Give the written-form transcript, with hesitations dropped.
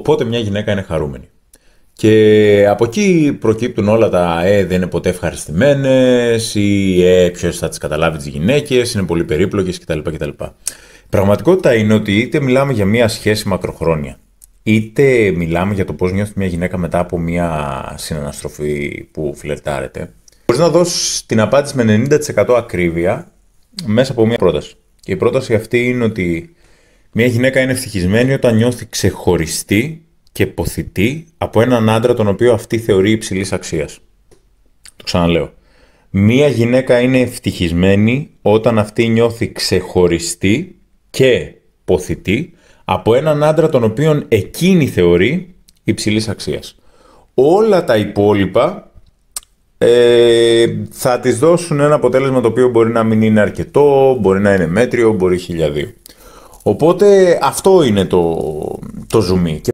πότε μια γυναίκα είναι χαρούμενη. Και από εκεί προκύπτουν όλα τα δεν είναι ποτέ ευχαριστημένες ή ποιος θα τις καταλάβει τις γυναίκες, είναι πολύ περίπλοκες κτλ. Η πραγματικότητα είναι ότι είτε μιλάμε για μια σχέση μακροχρόνια, είτε μιλάμε για το πώς νιώθει μια γυναίκα μετά από μια συναναστροφή που φλερτάρεται, μπορείς να δώσεις την απάντηση με 90% ακρίβεια μέσα από μια πρόταση. Και η πρόταση αυτή είναι ότι μια γυναίκα είναι ευτυχισμένη όταν νιώθει ξεχωριστή και ποθητή από έναν άντρα τον οποίο αυτή θεωρεί υψηλής αξίας. Το ξαναλέω. Μια γυναίκα είναι ευτυχισμένη όταν αυτή νιώθει ξεχωριστή και ποθητή από έναν άντρα τον οποίο εκείνη θεωρεί υψηλής αξίας. Όλα τα υπόλοιπα θα της δώσουν ένα αποτέλεσμα το οποίο μπορεί να μην είναι αρκετό, μπορεί να είναι μέτριο, μπορεί 1002. Οπότε αυτό είναι το ζουμί.